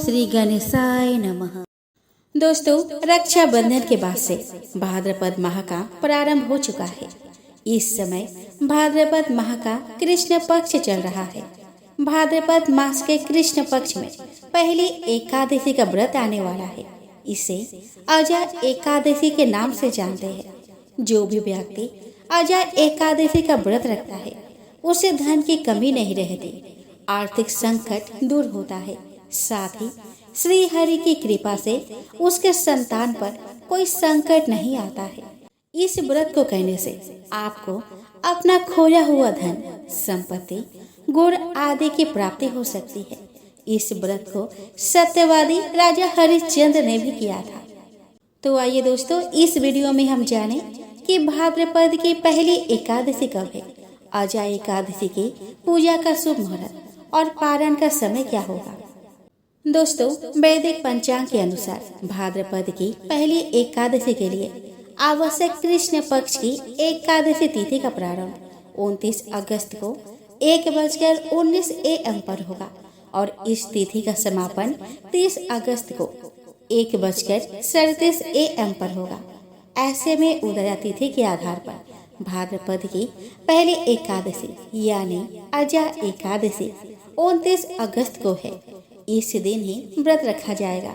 श्री गणेशाय नमः। दोस्तों, रक्षाबंधन के बाद से भाद्रपद माह का प्रारंभ हो चुका है। इस समय भाद्रपद माह का कृष्ण पक्ष चल रहा है। भाद्रपद मास के कृष्ण पक्ष में पहली एकादशी का व्रत आने वाला है। इसे अजा एकादशी के नाम से जानते हैं। जो भी व्यक्ति अजा एकादशी का व्रत रखता है उसे धन की कमी नहीं रहती, आर्थिक संकट दूर होता है। साथ ही श्री हरि की कृपा से उसके संतान पर कोई संकट नहीं आता है। इस व्रत को करने से आपको अपना खोया हुआ धन, संपत्ति, गुण आदि की प्राप्ति हो सकती है। इस व्रत को सत्यवादी राजा हरिश्चंद्र ने भी किया था। तो आइए दोस्तों, इस वीडियो में हम जानें कि भाद्रपद की पहली एकादशी कब है। अजा एकादशी की पूजा का शुभ मुहूर्त और पारण का समय क्या होगा। दोस्तों, वैदिक पंचांग के अनुसार भाद्रपद की पहली एकादशी के लिए आवश्यक कृष्ण पक्ष की एकादशी तिथि का प्रारंभ 29 अगस्त को 1:19 AM पर होगा और इस तिथि का समापन 30 अगस्त को 1:37 AM पर होगा। ऐसे में उदया तिथि के आधार पर भाद्रपद की पहली एकादशी यानी अजा एकादशी 29 अगस्त को है। इस दिन ही व्रत रखा जाएगा।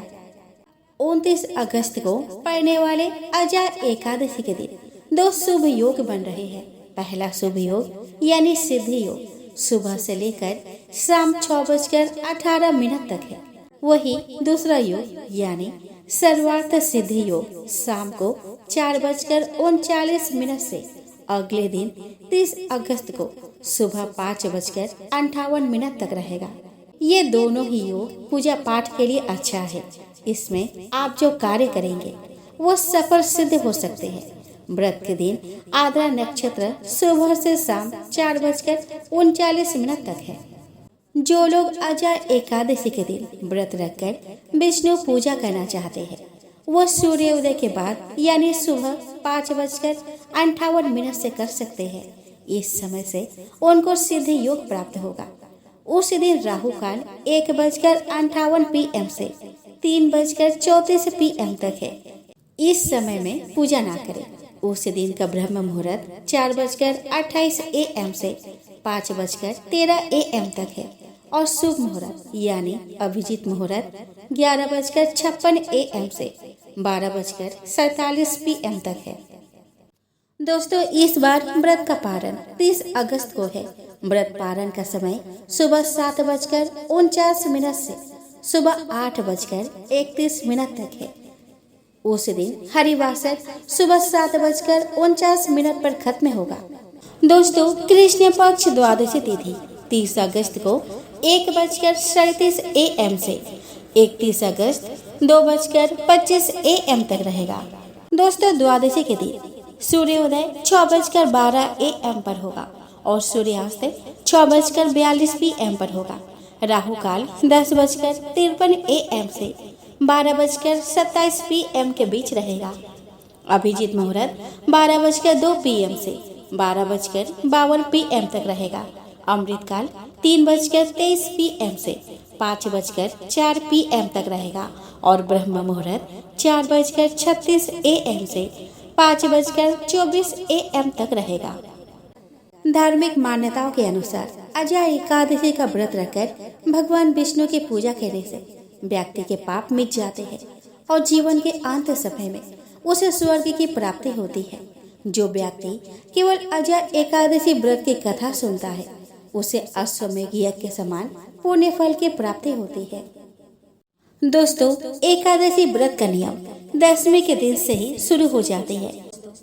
29 अगस्त को पड़ने वाले अजा एकादशी के दिन दो शुभ योग बन रहे हैं। पहला शुभ योग यानी सिद्धि योग सुबह से लेकर शाम 6:18 तक है। वही दूसरा योग यानी सर्वार्थ सिद्धि योग शाम को 4:39 से अगले दिन 30 अगस्त को सुबह 5:58 तक रहेगा। ये दोनों ही योग पूजा पाठ के लिए अच्छा है। इसमें आप जो कार्य करेंगे वो सफल सिद्ध हो सकते हैं। व्रत के दिन आद्रा नक्षत्र सुबह से शाम 4:39 तक है। जो लोग अजा एकादशी के दिन व्रत रखकर विष्णु पूजा करना चाहते हैं वो सूर्योदय के बाद यानी सुबह 5:58 से कर सकते हैं। इस समय से उनको सिद्धि योग प्राप्त होगा। उस दिन राहु काल 1:58 PM से 3:34 PM तक है। इस समय में पूजा ना करें। उस दिन का ब्रह्म मुहूर्त 4:28 AM से 5:13 AM तक है और शुभ मुहूर्त यानी अभिजीत मुहूर्त 11:56 AM से 12:47 PM तक है। दोस्तों, इस बार व्रत का पारण 30 अगस्त को है। व्रत पारण का समय सुबह 7:49 से सुबह 8:31 तक है। उस दिन हरिवासर सुबह 7:49 पर खत्म होगा। दोस्तों, कृष्ण पक्ष द्वादशी तिथि 30 अगस्त को 1:37 AM से 31 अगस्त 2:25 AM तक रहेगा। दोस्तों, द्वादशी के दिन सूर्योदय 6:12 AM पर होगा और सूर्यास्त 6:42 PM पर होगा। राहु काल 10:53 AM से 12:27 PM के बीच रहेगा। अभिजीत मुहूर्त 12:02 PM से 12:52 PM तक रहेगा। अमृत काल 3:23 PM से 5:04 PM तक रहेगा और ब्रह्म मुहूर्त 4:36 AM से 5:24 AM तक रहेगा। धार्मिक मान्यताओं के अनुसार अजा एकादशी का व्रत रखकर भगवान विष्णु की पूजा करने से व्यक्ति के पाप मिट जाते हैं और जीवन के अंत समय में उसे स्वर्ग की प्राप्ति होती है। जो व्यक्ति केवल अजा एकादशी व्रत की कथा सुनता है उसे अश्वमेध यज्ञ के समान पुण्य फल की प्राप्ति होती है। दोस्तों, एकादशी व्रत का नियम दशमी के दिन से ही शुरू हो जाती है।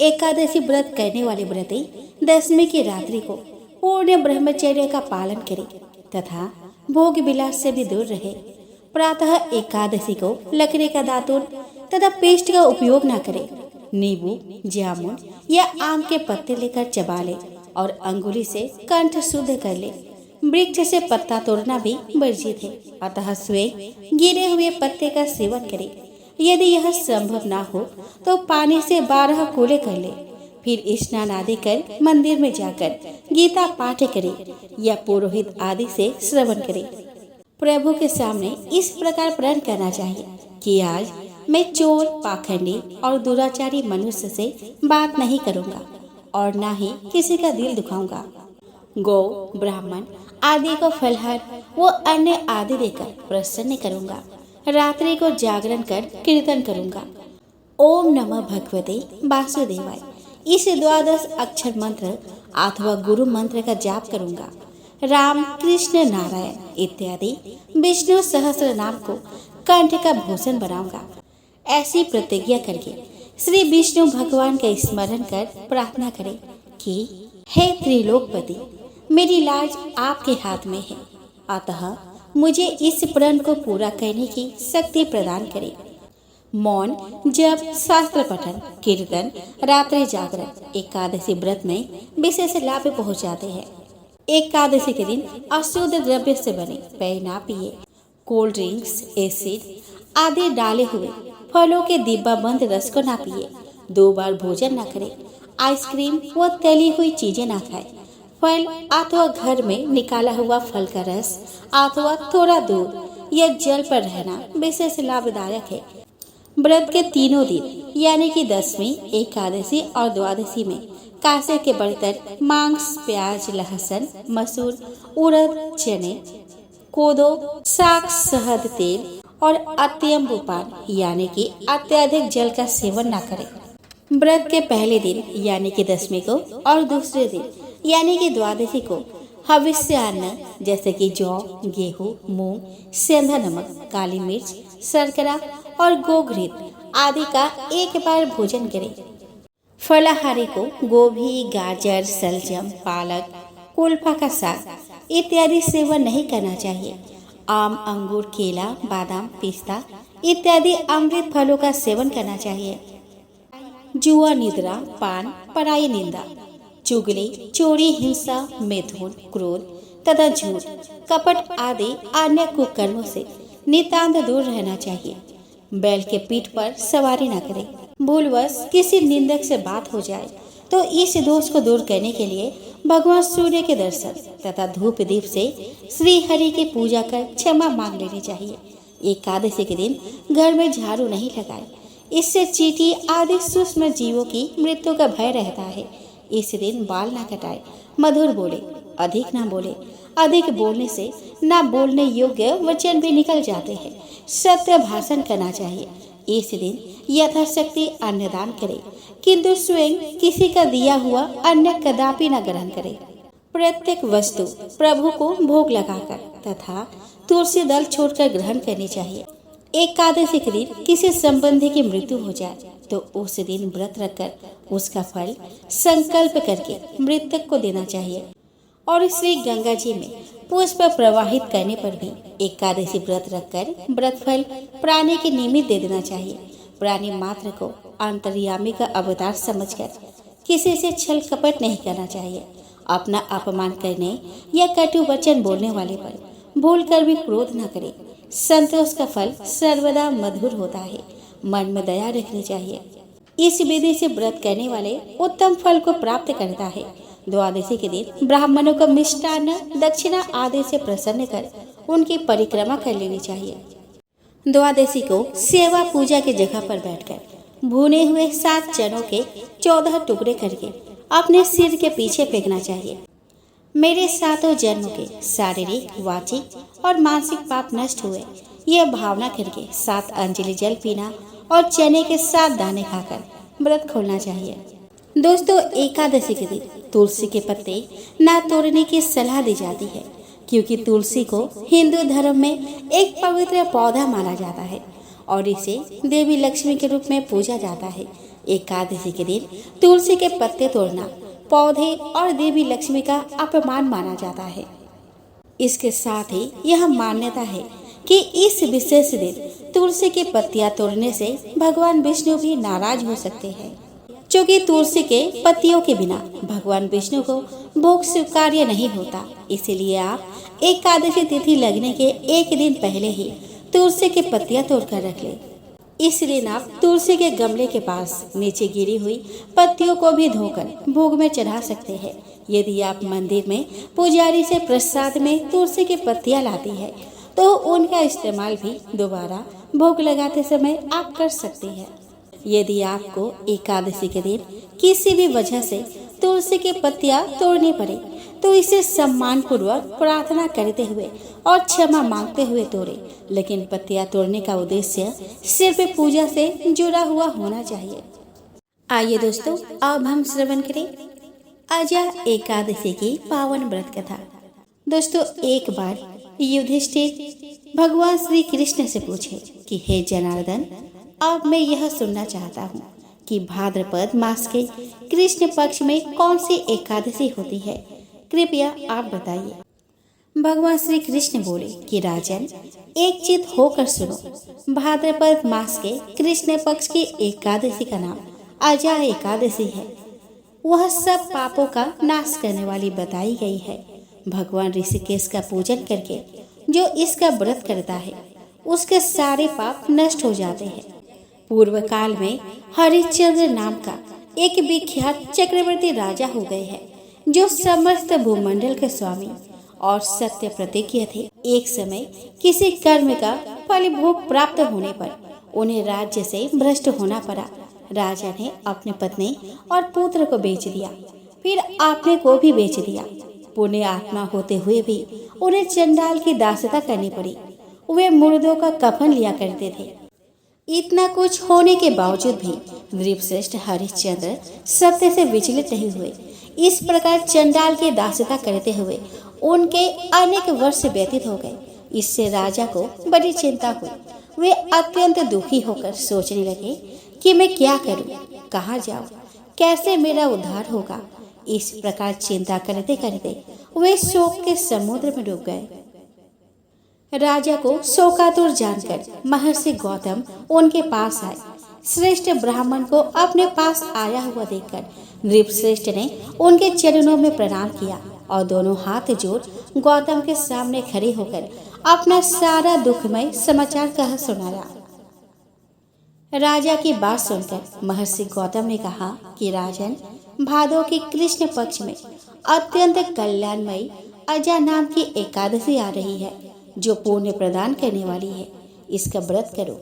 एकादशी व्रत करने वाले व्रती दशमी की रात्रि को पूर्ण ब्रह्मचर्य का पालन करे तथा भोग विलास से भी दूर रहे। प्रातः एकादशी को लकड़ी का दातुन तथा पेस्ट का उपयोग न करे। नींबू, जामुन या आम के पत्ते लेकर चबा ले और अंगुली से कंठ शुद्ध कर ले। वृक्ष से पत्ता तोड़ना भी वर्जित है, अतः स्वयं गिरे हुए पत्ते का सेवन करे। यदि यह संभव ना हो तो पानी से 12 कूले कर ले। फिर स्नान आदि कर मंदिर में जाकर गीता पाठ करे या पुरोहित आदि से श्रवण करे। प्रभु के सामने इस प्रकार प्रण करना चाहिए कि आज मैं चोर, पाखंडी और दुराचारी मनुष्य से बात नहीं करूंगा और ना ही किसी का दिल दुखाऊंगा। गौ, ब्राह्मण आदि को फलहार व अन्य आदि देकर प्रसन्न करूंगा। रात्रि को जागरण कर कीर्तन करूंगा। ओम नमः भगवते वासुदेवाय इस 12 अक्षर मंत्र अथवा गुरु मंत्र का जाप करूंगा। राम, कृष्ण, नारायण इत्यादि विष्णु सहस्त्र नाम को कंठ का भूषण बनाऊंगा। ऐसी प्रतिज्ञा करके श्री विष्णु भगवान का स्मरण कर प्रार्थना करें कि हे त्रिलोकपति, मेरी लाज आपके हाथ में है, अतः मुझे इस प्रण को पूरा करने की शक्ति प्रदान करें। मौन, जप, शास्त्र पठन, कीर्तन, रात्रि जागरण एकादशी व्रत में विशेष लाभ पहुँचाते हैं। एकादशी के दिन अशुद्ध द्रव्य से बने पेय ना पिए। कोल्ड ड्रिंक्स, एसिड आदि डाले हुए फलों के डिब्बा बंद रस को ना पिए। 2 बार भोजन ना करें। आइसक्रीम व तली हुई चीजें ना खाएं। फल अथवा घर में निकाला हुआ फल का रस अथवा थोड़ा दूध या जल पर रहना विशेष लाभदायक है। व्रत के तीनों दिन यानी कि 10वीं, एकादशी और द्वादशी में कासे के बर्तन, मांस, प्याज, लहसुन, मसूर, उड़द, चने, कोदो, साग, शहद, तेल और अत्यंत पान यानी कि अत्यधिक जल का सेवन न करें। व्रत के पहले दिन यानी कि 10वीं को और दूसरे दिन यानी कि द्वादशी को हविष्य अन्न जैसे कि जौ, गेहूँ, मूंग, सेंधा नमक, काली मिर्च, शर्करा और गोघृत आदि का एक बार भोजन करें। फलाहारी को गोभी, गाजर, सलजम, पालक, कुल्फा का साग इत्यादि सेवन नहीं करना चाहिए। आम, अंगूर, केला, बादाम, पिस्ता इत्यादि अमृत फलों का सेवन करना चाहिए। जुआ, निद्रा, पान, पराई निंदा, चुगली, चोरी, हिंसा, मैथुन, क्रोध तथा झूठ, कपट आदि अन्य कुकर्मों से नितांत दूर रहना चाहिए। बैल के पीठ पर सवारी न करें। भूलवश किसी निंदक से बात हो जाए तो इस दोष को दूर करने के लिए भगवान सूर्य के दर्शन तथा धूप दीप से श्री हरि की पूजा कर क्षमा मांग लेनी चाहिए। एकादशी के दिन घर में झाड़ू नहीं लगाए, इससे चींटी आदि सूक्ष्म जीवों की मृत्यु का भय रहता है। इस दिन बाल ना कटाए, मधुर बोले, अधिक ना बोले। अधिक बोलने से ना बोलने योग्य वचन भी निकल जाते हैं। सत्य भाषण करना चाहिए। इस दिन यथाशक्ति अन्नदान करे, किंतु स्वयं किसी का दिया हुआ अन्न कदापि न ग्रहण करे। प्रत्येक वस्तु प्रभु को भोग लगाकर तथा तुलसी दल छोड़कर ग्रहण करनी चाहिए। एकादशी के दिन किसी संबंधी की मृत्यु हो जाए तो उस दिन व्रत रखकर उसका फल संकल्प करके मृतक को देना चाहिए। और श्री गंगा जी में पुष्प प्रवाहित करने पर भी एकादशी व्रत रखकर व्रत फल प्राणी के निमित्त दे देना चाहिए। प्राणी मात्र को अंतर्यामी का अवतार समझकर किसी से छल कपट नहीं करना चाहिए। अपना अपमान करने या कटु वचन बोलने वाले पर भूल कर भी क्रोध न करे। संतोष का फल सर्वदा मधुर होता है। मन में दया रखनी चाहिए। इस विधि से व्रत करने वाले उत्तम फल को प्राप्त करता है। द्वादशी के दिन ब्राह्मणों को मिष्टान्न, दक्षिणा आदि से प्रसन्न कर उनकी परिक्रमा कर लेनी चाहिए। द्वादशी को सेवा पूजा की जगह पर बैठकर भुने हुए 7 चनों के 14 टुकड़े करके अपने सिर के पीछे फेंकना चाहिए। मेरे 7 जन्मों के शारीरिक, वाचिक और मानसिक पाप नष्ट हुए, यह भावना करके 7 अंजलि जल पीना और चने के 7 दाने खाकर व्रत खोलना चाहिए। दोस्तों, एकादशी के दिन तुलसी के पत्ते ना तोड़ने की सलाह दी जाती है, क्योंकि तुलसी को हिंदू धर्म में एक पवित्र पौधा माना जाता है और इसे देवी लक्ष्मी के रूप में पूजा जाता है। एकादशी के दिन तुलसी के पत्ते तोड़ना पौधे और देवी लक्ष्मी का अपमान माना जाता है। इसके साथ ही यह मान्यता है कि इस विशेष दिन तुलसी की पत्तियां तोड़ने से भगवान विष्णु भी नाराज हो सकते हैं, क्योंकि तुलसी के पत्तियों के बिना भगवान विष्णु को भोग स्वीकार्य नहीं होता। इसीलिए आप एकादशी तिथि लगने के एक दिन पहले ही तुलसी की पत्तियां तोड़कर रख लें। इस दिन आप तुलसी के गमले के पास नीचे गिरी हुई पत्तियों को भी धोकर भोग में चढ़ा सकते हैं। यदि आप मंदिर में पुजारी से प्रसाद में तुलसी की पत्तियां लाती है तो उनका इस्तेमाल भी दोबारा भोग लगाते समय आप कर सकते हैं। यदि आपको एकादशी के दिन किसी भी वजह से तुलसी की पत्तियां तोड़नी पड़े तो इसे सम्मान पूर्वक प्रार्थना करते हुए और क्षमा मांगते हुए तोड़े, लेकिन पत्तियां तोड़ने का उद्देश्य सिर्फ पूजा से जुड़ा हुआ होना चाहिए। आइए दोस्तों, अब हम श्रवण करें अजा एकादशी की पावन व्रत कथा। दोस्तों, एक बार युधिष्ठिर भगवान श्री कृष्ण से पूछे कि हे जनार्दन, अब मैं यह सुनना चाहता हूँ कि भाद्रपद मास के कृष्ण पक्ष में कौन सी एकादशी होती है, कृपया आप बताइए। भगवान श्री कृष्ण बोले कि राजन, एक चित होकर सुनो। भाद्रपद मास के कृष्ण पक्ष की एकादशी का नाम अजा एकादशी है। वह सब पापों का नाश करने वाली बताई गई है। भगवान ऋषिकेश का पूजन करके जो इसका व्रत करता है उसके सारे पाप नष्ट हो जाते हैं। पूर्व काल में हरिश्चंद्र नाम का एक विख्यात चक्रवर्ती राजा हो गए हैं, जो समस्त भूमंडल के स्वामी और सत्य प्रतिज्ञ थे। एक समय किसी कर्म का फल भोग प्राप्त होने पर उन्हें राज्य से भ्रष्ट होना पड़ा। राजा ने अपनी पत्नी और पुत्र को बेच दिया, फिर अपने को भी बेच दिया। पुण्य आत्मा होते हुए भी उन्हें चंडाल की दासता करनी पड़ी। वे मुर्दों का कफन लिया करते थे। इतना कुछ होने के बावजूद भी नृपश्रेष्ठ हरिश्चंद्र सत्य से विचलित नहीं हुए। इस प्रकार चंडाल की दासता करते हुए उनके अनेक वर्ष व्यतीत हो गए। इससे राजा को बड़ी चिंता हुई। वे अत्यंत दुखी होकर सोचने लगे कि मैं क्या करूं, कहाँ जाऊं, कैसे मेरा उद्धार होगा। इस प्रकार चिंता करते करते वे शोक के समुद्र में डूब गए। राजा को शोकातुर जानकर महर्षि गौतम उनके पास आए। श्रेष्ठ ब्राह्मण को अपने पास आया हुआ देखकर नृपश्रेष्ठ ने उनके चरणों में प्रणाम किया और दोनों हाथ जोड़ गौतम के सामने खड़े होकर अपना सारा दुखमय समाचार कह सुनाया। राजा की बात सुनकर महर्षि गौतम ने कहा कि राजन, भादो के कृष्ण पक्ष में अत्यंत कल्याणमयी अजा नाम की एकादशी आ रही है, जो पुण्य प्रदान करने वाली है। इसका व्रत करो।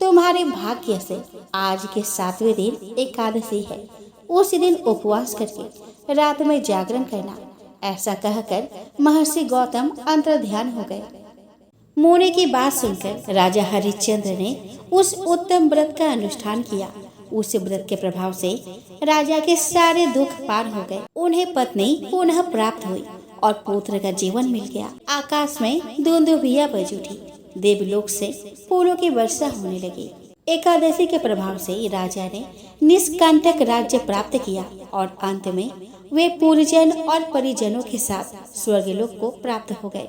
तुम्हारे भाग्य से आज के 7वें दिन एकादशी है। उस दिन उपवास करके रात में जागरण करना। ऐसा कहकर महर्षि गौतम अंतर्ध्यान हो गए। मोने की बात सुनकर राजा हरिश्चंद्र ने उस उत्तम व्रत का अनुष्ठान किया। उस व्रत के प्रभाव से राजा के सारे दुख पार हो गए। उन्हें पत्नी पुनः प्राप्त हुई और पुत्र का जीवन मिल गया। आकाश में दुंदुभिया बज उठी। देवलोक से फूलों की वर्षा होने लगी। एकादशी के प्रभाव से राजा ने निष्कंटक राज्य प्राप्त किया और अंत में वे पूर्वजन और परिजनों के साथ स्वर्गलोक को प्राप्त हो गए।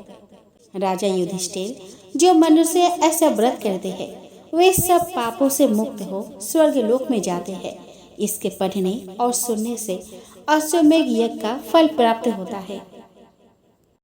राजा युधिष्ठिर, जो मनुष्य ऐसा व्रत करते हैं वे सब पापों से मुक्त हो स्वर्गलोक में जाते हैं। इसके पढ़ने और सुनने से अश्वमेध यज्ञ का फल प्राप्त होता है।